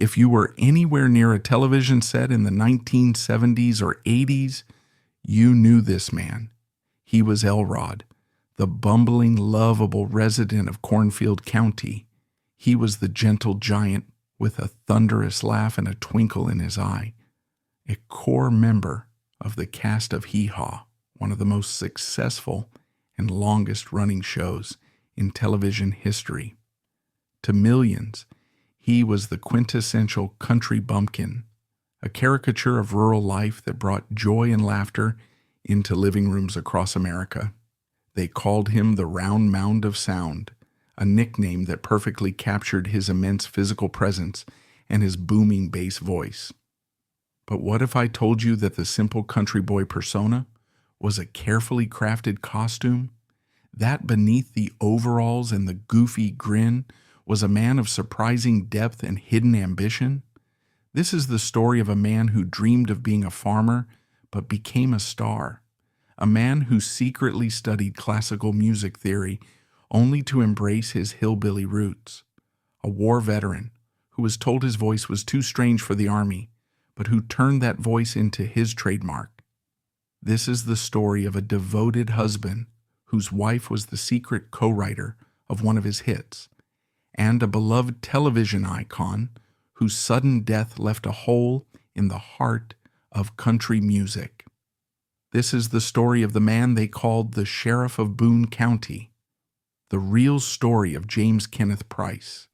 If you were anywhere near a television set in the 1970s or 80s, you knew this man. He was Elrod, the bumbling, lovable resident of Cornfield County. He was the gentle giant with a thunderous laugh and a twinkle in his eye, a core member of the cast of Hee Haw, one of the most successful and longest-running shows in television history. To millions, he was the quintessential country bumpkin, a caricature of rural life that brought joy and laughter into living rooms across America. They called him the Round Mound of Sound, a nickname that perfectly captured his immense physical presence and his booming bass voice. But what if I told you that the simple country boy persona was a carefully crafted costume? That beneath the overalls and the goofy grin was a man of surprising depth and hidden ambition? This is the story of a man who dreamed of being a farmer but became a star, a man who secretly studied classical music theory only to embrace his hillbilly roots, a war veteran who was told his voice was too strange for the army, but who turned that voice into his trademark. This is the story of a devoted husband whose wife was the secret co-writer of one of his hits, and a beloved television icon whose sudden death left a hole in the heart of country music. This is the story of the man they called the Sheriff of Boone County, the real story of James Kenneth Price.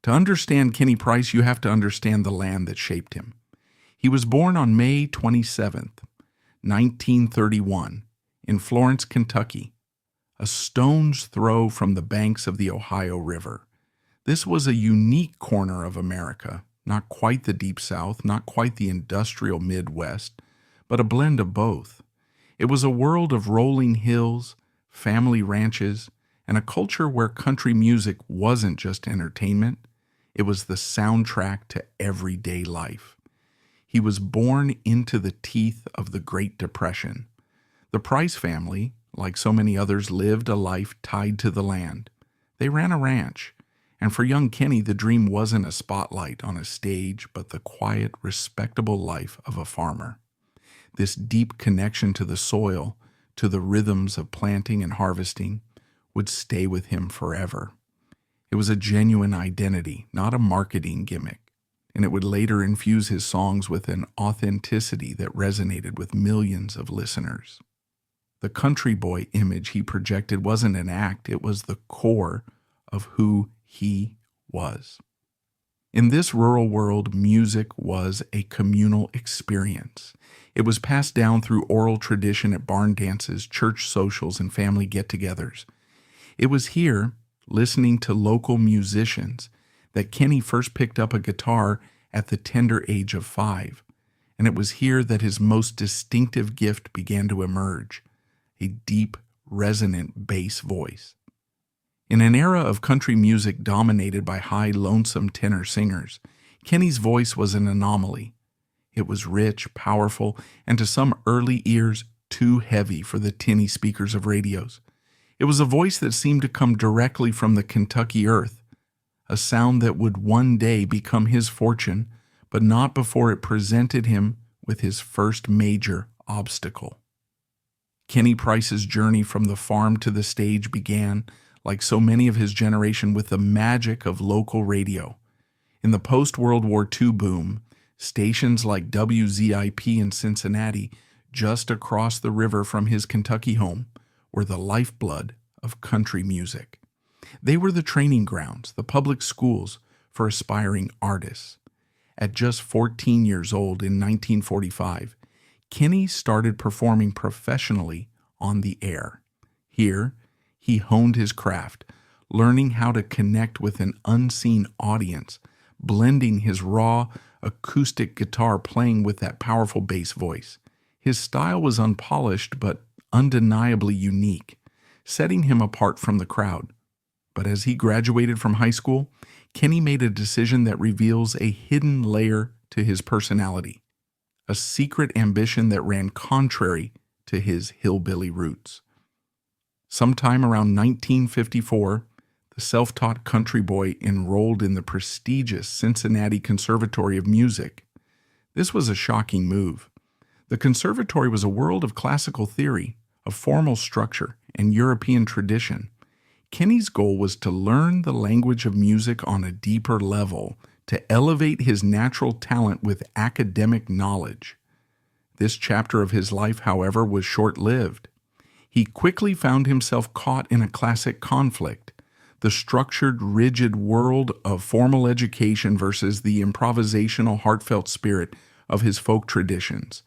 To understand Kenny Price, you have to understand the land that shaped him. He was born on May 27th, 1931, in Florence, Kentucky, a stone's throw from the banks of the Ohio River. This was a unique corner of America, not quite the Deep South, not quite the industrial Midwest, but a blend of both. It was a world of rolling hills, family ranches, and a culture where country music wasn't just entertainment, it was the soundtrack to everyday life. He was born into the teeth of the Great Depression. The Price family, like so many others, lived a life tied to the land. They ran a ranch, and for young Kenny, the dream wasn't a spotlight on a stage, but the quiet, respectable life of a farmer. This deep connection to the soil, to the rhythms of planting and harvesting, would stay with him forever. It was a genuine identity, not a marketing gimmick, and it would later infuse his songs with an authenticity that resonated with millions of listeners. The country boy image he projected wasn't an act, it was the core of who he was. In this rural world, music was a communal experience. It was passed down through oral tradition at barn dances, church socials, and family get-togethers. It was here, listening to local musicians, that Kenny first picked up a guitar at the tender age of 5, and it was here that his most distinctive gift began to emerge, a deep, resonant bass voice. In an era of country music dominated by high, lonesome tenor singers, Kenny's voice was an anomaly. It was rich, powerful, and to some early ears, too heavy for the tinny speakers of radios. It was a voice that seemed to come directly from the Kentucky earth, a sound that would one day become his fortune, but not before it presented him with his first major obstacle. Kenny Price's journey from the farm to the stage began, like so many of his generation, with the magic of local radio. In the post-World War II boom, stations like WZIP in Cincinnati, just across the river from his Kentucky home, were the lifeblood of country music. They were the training grounds, the public schools for aspiring artists. At just 14 years old in 1945, Kenny started performing professionally on the air. Here, he honed his craft, learning how to connect with an unseen audience, blending his raw acoustic guitar playing with that powerful bass voice. His style was unpolished but undeniably unique, setting him apart from the crowd. But as he graduated from high school, Kenny made a decision that reveals a hidden layer to his personality, a secret ambition that ran contrary to his hillbilly roots. Sometime around 1954, the self-taught country boy enrolled in the prestigious Cincinnati Conservatory of Music. This was a shocking move. The conservatory was a world of classical theory, of formal structure, and European tradition. Kenny's goal was to learn the language of music on a deeper level, to elevate his natural talent with academic knowledge. This chapter of his life, however, was short-lived. He quickly found himself caught in a classic conflict, the structured, rigid world of formal education versus the improvisational, heartfelt spirit of his folk traditions.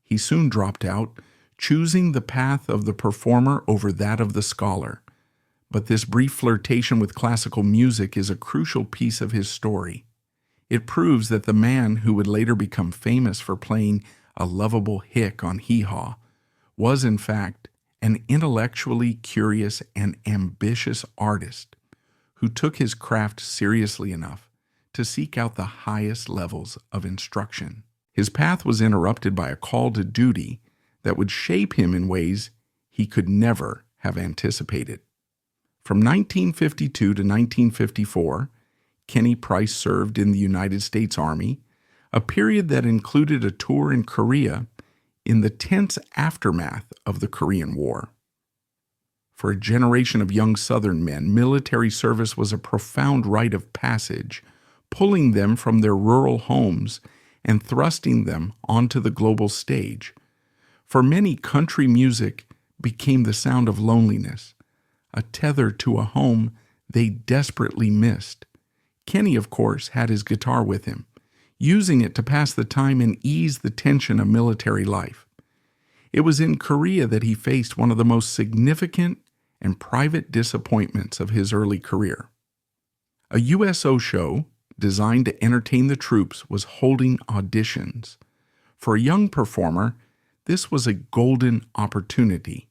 He soon dropped out, choosing the path of the performer over that of the scholar. But this brief flirtation with classical music is a crucial piece of his story. It proves that the man who would later become famous for playing a lovable hick on Hee Haw was, in fact, an intellectually curious and ambitious artist who took his craft seriously enough to seek out the highest levels of instruction. His path was interrupted by a call to duty that would shape him in ways he could never have anticipated. From 1952 to 1954, Kenny Price served in the United States Army, a period that included a tour in Korea in the tense aftermath of the Korean War. For a generation of young Southern men, military service was a profound rite of passage, pulling them from their rural homes and thrusting them onto the global stage. For many, country music became the sound of loneliness, a tether to a home they desperately missed. Kenny, of course, had his guitar with him, using it to pass the time and ease the tension of military life. It was in Korea that he faced one of the most significant and private disappointments of his early career. A USO show designed to entertain the troops was holding auditions. For a young performer, this was a golden opportunity.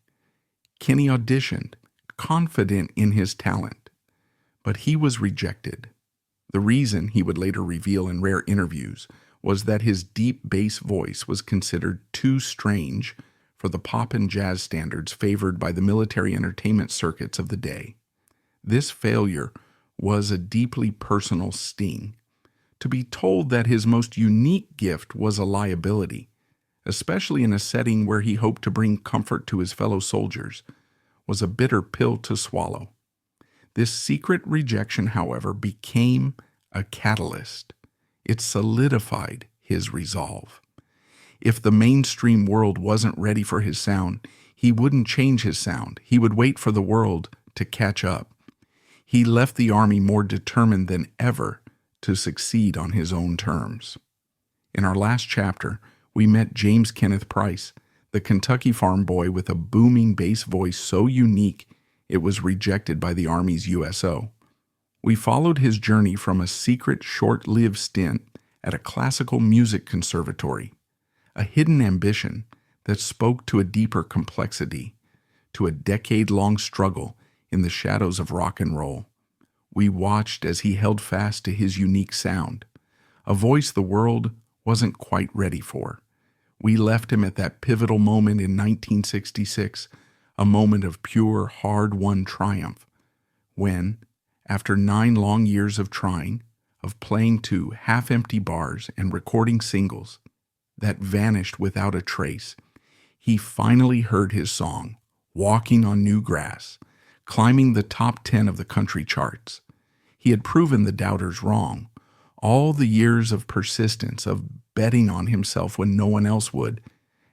Kenny auditioned, confident in his talent, but he was rejected. The reason, he would later reveal in rare interviews, was that his deep bass voice was considered too strange for the pop and jazz standards favored by the military entertainment circuits of the day. This failure was a deeply personal sting. To be told that his most unique gift was a liability, especially in a setting where he hoped to bring comfort to his fellow soldiers, was a bitter pill to swallow. This secret rejection, however, became a catalyst. It solidified his resolve. If the mainstream world wasn't ready for his sound, he wouldn't change his sound. He would wait for the world to catch up. He left the Army more determined than ever to succeed on his own terms. In our last chapter, we met James Kenneth Price, the Kentucky farm boy with a booming bass voice so unique it was rejected by the Army's USO. We followed his journey from a secret, short-lived stint at a classical music conservatory, a hidden ambition that spoke to a deeper complexity, to a decade-long struggle in the shadows of rock and roll. We watched as he held fast to his unique sound, a voice the world wasn't quite ready for. We left him at that pivotal moment in 1966, a moment of pure, hard-won triumph, when, after 9 long years of trying, of playing to half-empty bars and recording singles that vanished without a trace, he finally heard his song, Walking on New Grass, climbing the top 10 of the country charts. He had proven the doubters wrong. All the years of persistence, of betting on himself when no one else would,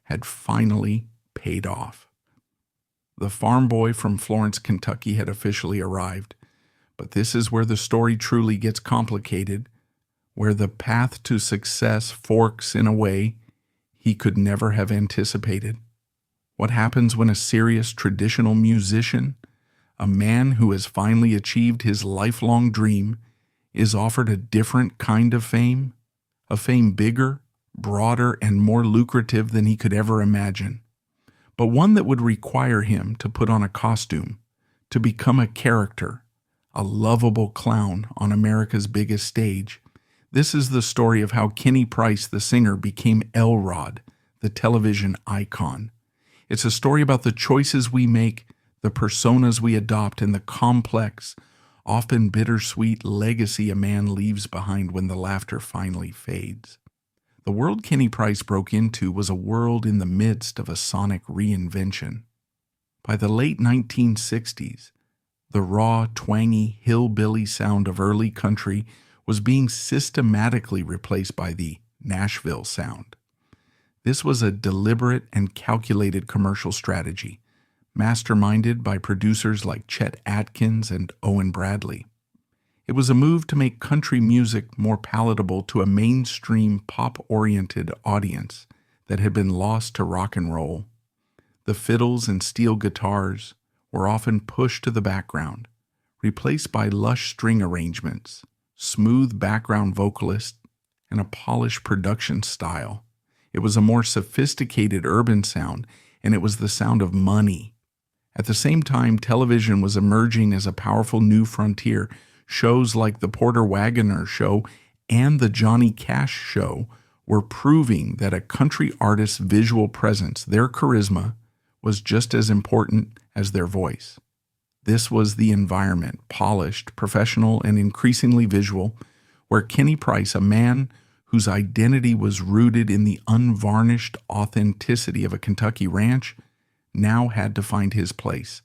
had finally paid off. The farm boy from Florence, Kentucky had officially arrived, but this is where the story truly gets complicated, where the path to success forks in a way he could never have anticipated. What happens when a serious traditional musician, a man who has finally achieved his lifelong dream, is offered a different kind of fame? A fame bigger, broader, and more lucrative than he could ever imagine, but one that would require him to put on a costume, to become a character, a lovable clown on America's biggest stage. This is the story of how Kenny Price, the singer, became Elrod, the television icon. It's a story about the choices we make, the personas we adopt, and the complex, often bittersweet legacy a man leaves behind when the laughter finally fades. The world Kenny Price broke into was a world in the midst of a sonic reinvention. By the late 1960s, the raw, twangy, hillbilly sound of early country was being systematically replaced by the Nashville sound. This was a deliberate and calculated commercial strategy, masterminded by producers like Chet Atkins and Owen Bradley. It was a move to make country music more palatable to a mainstream pop-oriented audience that had been lost to rock and roll. The fiddles and steel guitars were often pushed to the background, replaced by lush string arrangements, smooth background vocalists, and a polished production style. It was a more sophisticated urban sound, and it was the sound of money. At the same time, television was emerging as a powerful new frontier. Shows like the Porter Wagoner Show and the Johnny Cash Show were proving that a country artist's visual presence, their charisma, was just as important as their voice. This was the environment, polished, professional, and increasingly visual, where Kenny Price, a man whose identity was rooted in the unvarnished authenticity of a Kentucky ranch, now had to find his place.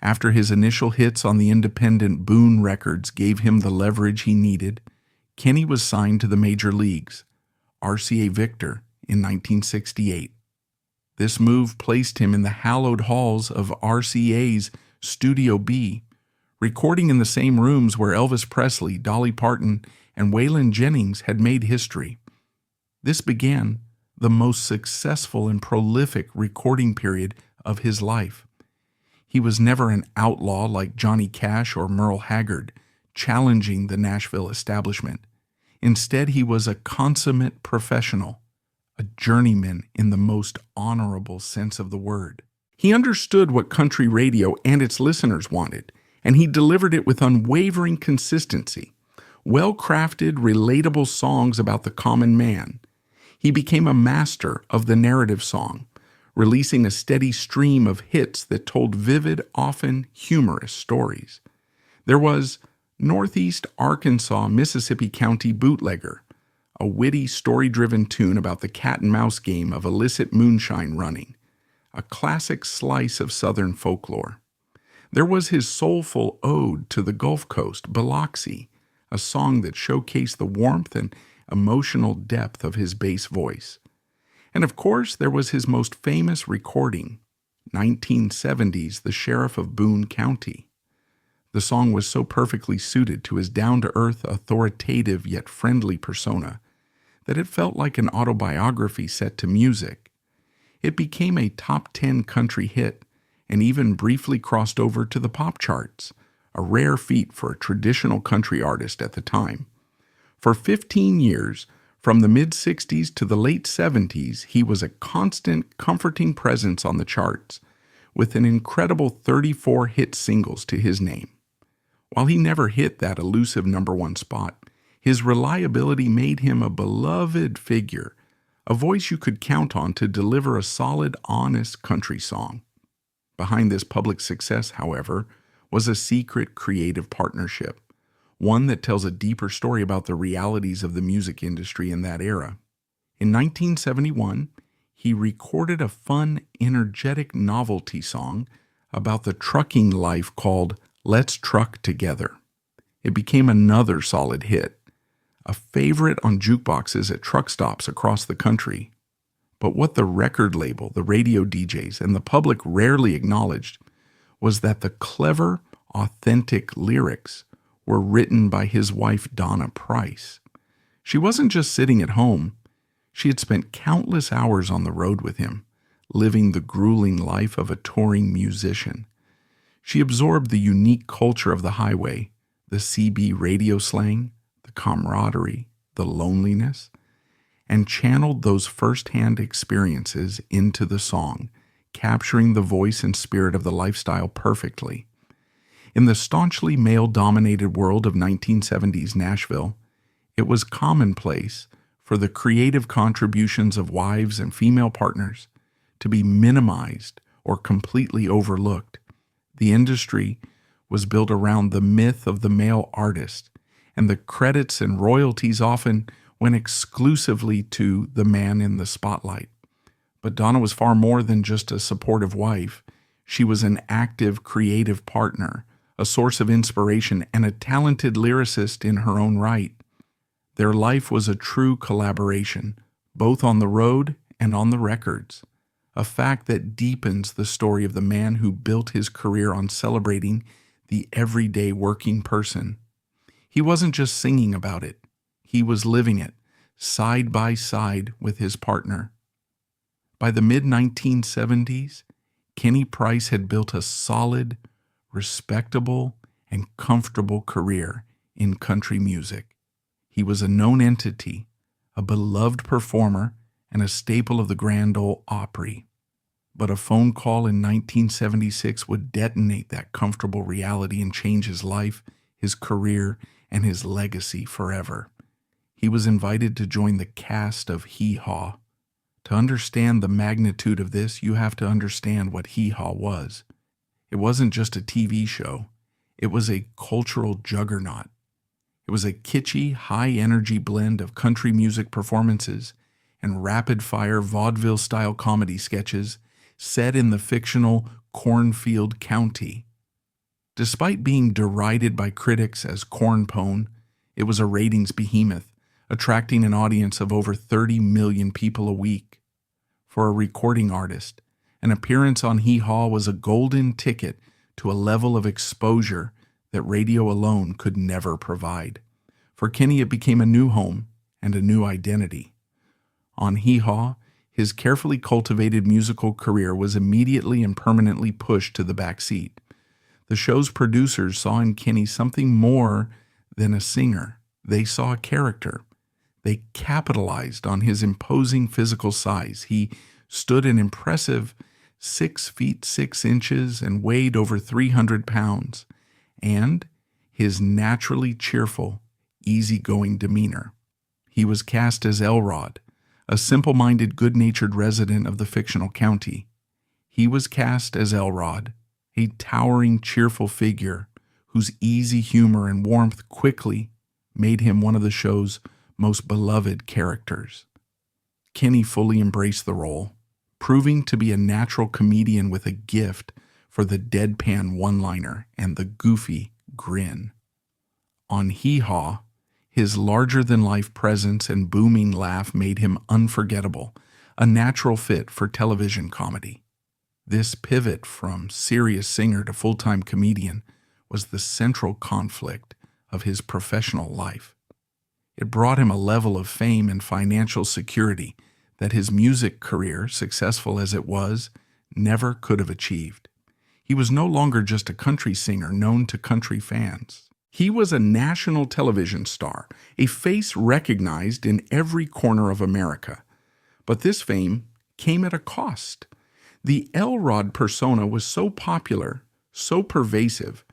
After his initial hits on the independent Boone records gave him the leverage he needed, Kenny was signed to the major leagues, RCA Victor, in 1968. This move placed him in the hallowed halls of RCA's Studio B, recording in the same rooms where Elvis Presley, Dolly Parton, and Waylon Jennings had made history. This began the most successful and prolific recording period of his life. He was never an outlaw like Johnny Cash or Merle Haggard, challenging the Nashville establishment. Instead, he was a consummate professional, a journeyman in the most honorable sense of the word. He understood what country radio and its listeners wanted, and he delivered it with unwavering consistency. Well-crafted, relatable songs about the common man. He became a master of the narrative song, releasing a steady stream of hits that told vivid, often humorous stories. There was Northeast Arkansas, Mississippi County Bootlegger, a witty, story-driven tune about the cat-and-mouse game of illicit moonshine running, a classic slice of Southern folklore. There was his soulful ode to the Gulf Coast, Biloxi, a song that showcased the warmth and emotional depth of his bass voice. And of course, there was his most famous recording, 1970's The Sheriff of Boone County. The song was so perfectly suited to his down-to-earth, authoritative yet friendly persona that it felt like an autobiography set to music. It became a top 10 country hit and even briefly crossed over to the pop charts, a rare feat for a traditional country artist at the time. For 15 years, from the mid-60s to the late 70s, he was a constant, comforting presence on the charts, with an incredible 34 hit singles to his name. While he never hit that elusive #1 spot, his reliability made him a beloved figure, a voice you could count on to deliver a solid, honest country song. Behind this public success, however, was a secret creative partnership, one that tells a deeper story about the realities of the music industry in that era. In 1971, he recorded a fun, energetic novelty song about the trucking life called Let's Truck Together. It became another solid hit, a favorite on jukeboxes at truck stops across the country. But what the record label, the radio DJs, and the public rarely acknowledged was that the clever, authentic lyrics were written by his wife, Donna Price. She wasn't just sitting at home. She had spent countless hours on the road with him, living the grueling life of a touring musician. She absorbed the unique culture of the highway, the CB radio slang, the camaraderie, the loneliness, and channeled those first-hand experiences into the song, capturing the voice and spirit of the lifestyle perfectly. In the staunchly male-dominated world of 1970s Nashville, it was commonplace for the creative contributions of wives and female partners to be minimized or completely overlooked. The industry was built around the myth of the male artist, and the credits and royalties often went exclusively to the man in the spotlight. But Donna was far more than just a supportive wife. She was an active, creative partner, a source of inspiration, and a talented lyricist in her own right. Their life was a true collaboration, both on the road and on the records, a fact that deepens the story of the man who built his career on celebrating the everyday working person. He wasn't just singing about it, he was living it, side by side with his partner. By the mid-1970s, Kenny Price had built a solid, respectable, and comfortable career in country music. He was a known entity, a beloved performer, and a staple of the Grand Ole Opry. But a phone call in 1976 would detonate that comfortable reality and change his life, his career, and his legacy forever. He was invited to join the cast of Hee Haw. To understand the magnitude of this, you have to understand what Hee Haw was. It wasn't just a TV show. It was a cultural juggernaut. It was a kitschy, high-energy blend of country music performances and rapid-fire vaudeville-style comedy sketches set in the fictional Cornfield County. Despite being derided by critics as cornpone, it was a ratings behemoth, attracting an audience of over 30 million people a week. For a recording artist, an appearance on Hee Haw was a golden ticket to a level of exposure that radio alone could never provide. For Kenny, it became a new home and a new identity. On Hee Haw, his carefully cultivated musical career was immediately and permanently pushed to the back seat. The show's producers saw in Kenny something more than a singer. They saw a character. They capitalized on his imposing physical size. He stood an impressive 6 feet 6 inches and weighed over 300 pounds, and his naturally cheerful, easygoing demeanor. He was cast as Elrod, a simple-minded, good-natured resident of the fictional county. He was cast as Elrod, a towering, cheerful figure whose easy humor and warmth quickly made him one of the show's most beloved characters. Kenny fully embraced the role, proving to be a natural comedian with a gift for the deadpan one-liner and the goofy grin. On Hee Haw, his larger-than-life presence and booming laugh made him unforgettable, a natural fit for television comedy. This pivot from serious singer to full-time comedian was the central conflict of his professional life. It brought him a level of fame and financial security that his music career, successful as it was, never could have achieved. He was no longer just a country singer known to country fans. He was a national television star, a face recognized in every corner of America. But this fame came at a cost. The Elrod persona was so popular, so pervasive,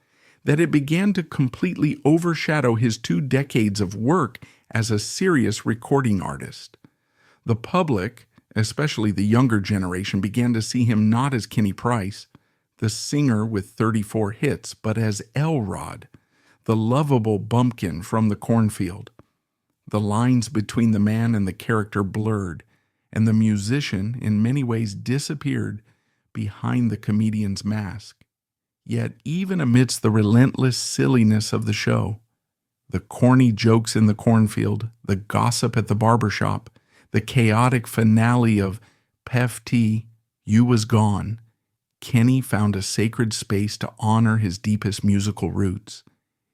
that it began to completely overshadow his 2 decades of work as a serious recording artist. The public, especially the younger generation, began to see him not as Kenny Price, the singer with 34 hits, but as Elrod, the lovable bumpkin from the cornfield. The lines between the man and the character blurred, and the musician in many ways disappeared behind the comedian's mask. Yet even amidst the relentless silliness of the show, the corny jokes in the cornfield, the gossip at the barbershop, the chaotic finale of Pef T, You Was Gone, Kenny found a sacred space to honor his deepest musical roots.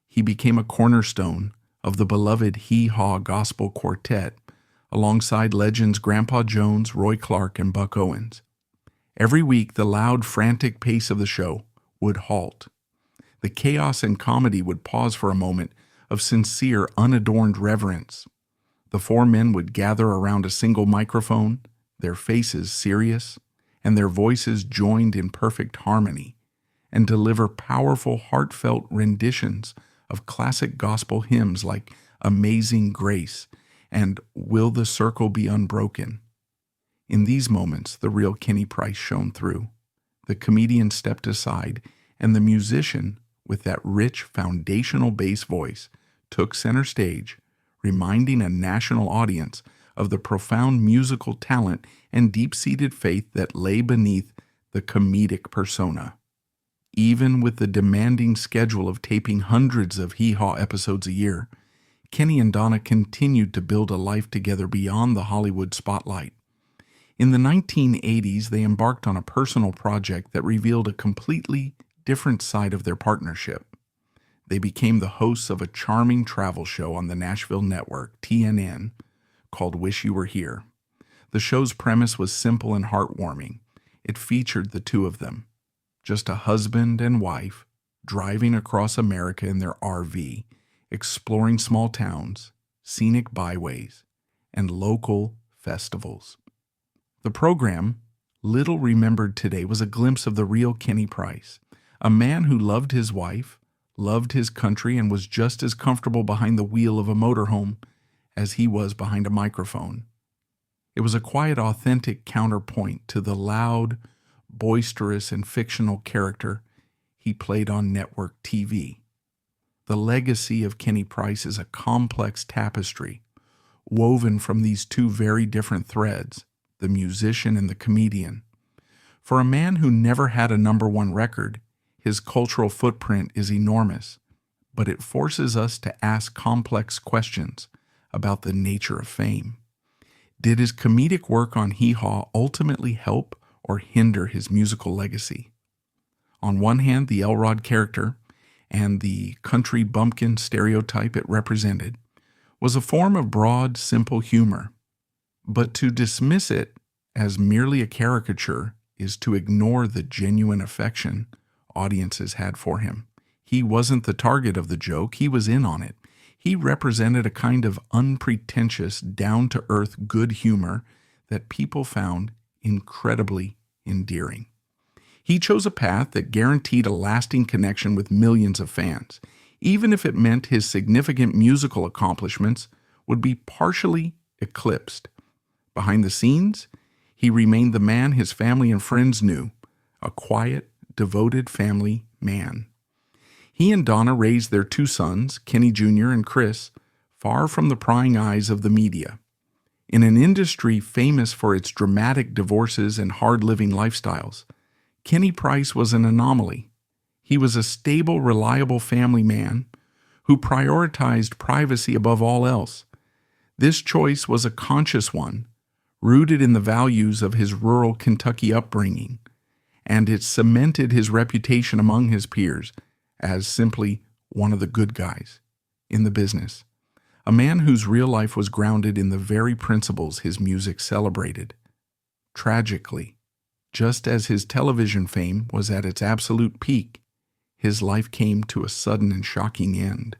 He became a cornerstone of the beloved Hee Haw Gospel Quartet, alongside legends Grandpa Jones, Roy Clark, and Buck Owens. Every week, the loud, frantic pace of the show would halt. The chaos and comedy would pause for a moment of sincere, unadorned reverence. The 4 men would gather around a single microphone, their faces serious, and their voices joined in perfect harmony, and deliver powerful, heartfelt renditions of classic gospel hymns like Amazing Grace and Will the Circle Be Unbroken. In these moments, the real Kenny Price shone through. The comedian stepped aside, and the musician, with that rich foundational bass voice, took center stage, reminding a national audience of the profound musical talent and deep-seated faith that lay beneath the comedic persona. Even with the demanding schedule of taping hundreds of Hee Haw episodes a year, Kenny and Donna continued to build a life together beyond the Hollywood spotlight. In the 1980s, they embarked on a personal project that revealed a completely different side of their partnership. They became the hosts of a charming travel show on the Nashville network, TNN, called Wish You Were Here. The show's premise was simple and heartwarming. It featured the two of them, just a husband and wife, driving across America in their RV, exploring small towns, scenic byways, and local festivals. The program, little remembered today, was a glimpse of the real Kenny Price, a man who loved his wife, loved his country, and was just as comfortable behind the wheel of a motorhome as he was behind a microphone. It was a quiet, authentic counterpoint to the loud, boisterous, and fictional character he played on network TV. The legacy of Kenny Price is a complex tapestry, woven from these two very different threads, the musician and the comedian. For a man who never had a #1 record, his cultural footprint is enormous, but it forces us to ask complex questions about the nature of fame. Did his comedic work on Hee Haw ultimately help or hinder his musical legacy? On one hand, the Elrod character and the country bumpkin stereotype it represented was a form of broad, simple humor. But to dismiss it as merely a caricature is to ignore the genuine affection audiences had for him. He wasn't the target of the joke, he was in on it. He represented a kind of unpretentious, down-to-earth good humor that people found incredibly endearing. He chose a path that guaranteed a lasting connection with millions of fans, even if it meant his significant musical accomplishments would be partially eclipsed. Behind the scenes, he remained the man his family and friends knew, a quiet, devoted family man. He and Donna raised their two sons, Kenny Jr. and Chris, far from the prying eyes of the media. In an industry famous for its dramatic divorces and hard-living lifestyles, Kenny Price was an anomaly. He was a stable, reliable family man who prioritized privacy above all else. This choice was a conscious one, rooted in the values of his rural Kentucky upbringing, and it cemented his reputation among his peers as simply one of the good guys in the business, a man whose real life was grounded in the very principles his music celebrated. Tragically, just as his television fame was at its absolute peak, his life came to a sudden and shocking end.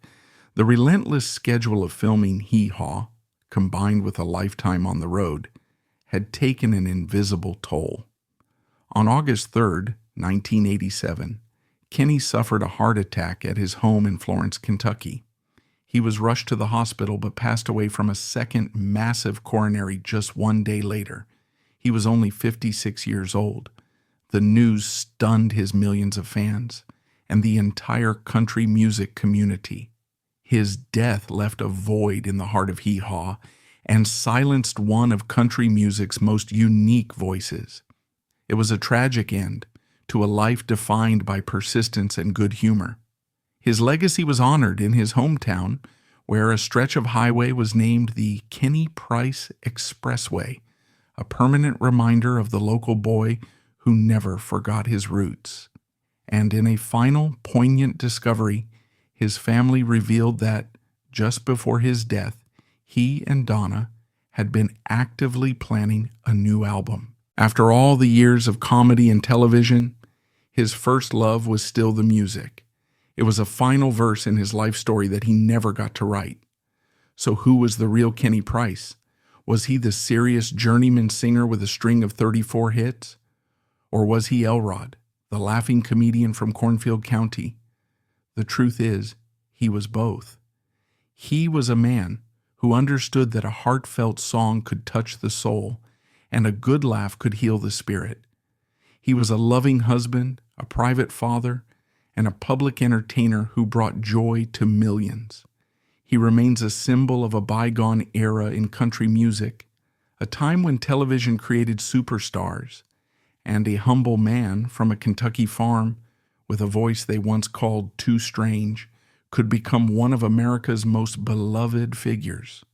The relentless schedule of filming Hee Haw, combined with a lifetime on the road, had taken an invisible toll. On August 3rd, 1987, Kenny suffered a heart attack at his home in Florence, Kentucky. He was rushed to the hospital but passed away from a second massive coronary just 1 day later. He was only 56 years old. The news stunned his millions of fans and the entire country music community. His death left a void in the heart of Hee Haw and silenced one of country music's most unique voices. It was a tragic end to a life defined by persistence and good humor. His legacy was honored in his hometown, where a stretch of highway was named the Kenny Price Expressway, a permanent reminder of the local boy who never forgot his roots. And in a final, poignant discovery, his family revealed that, just before his death, he and Donna had been actively planning a new album. After all the years of comedy and television, his first love was still the music. It was a final verse in his life story that he never got to write. So who was the real Kenny Price? Was he the serious journeyman singer with a string of 34 hits? Or was he Elrod, the laughing comedian from Cornfield County? The truth is, he was both. He was a man who understood that a heartfelt song could touch the soul and a good laugh could heal the spirit. He was a loving husband, a private father, and a public entertainer who brought joy to millions. He remains a symbol of a bygone era in country music, a time when television created superstars, and a humble man from a Kentucky farm with a voice they once called too strange could become one of America's most beloved figures.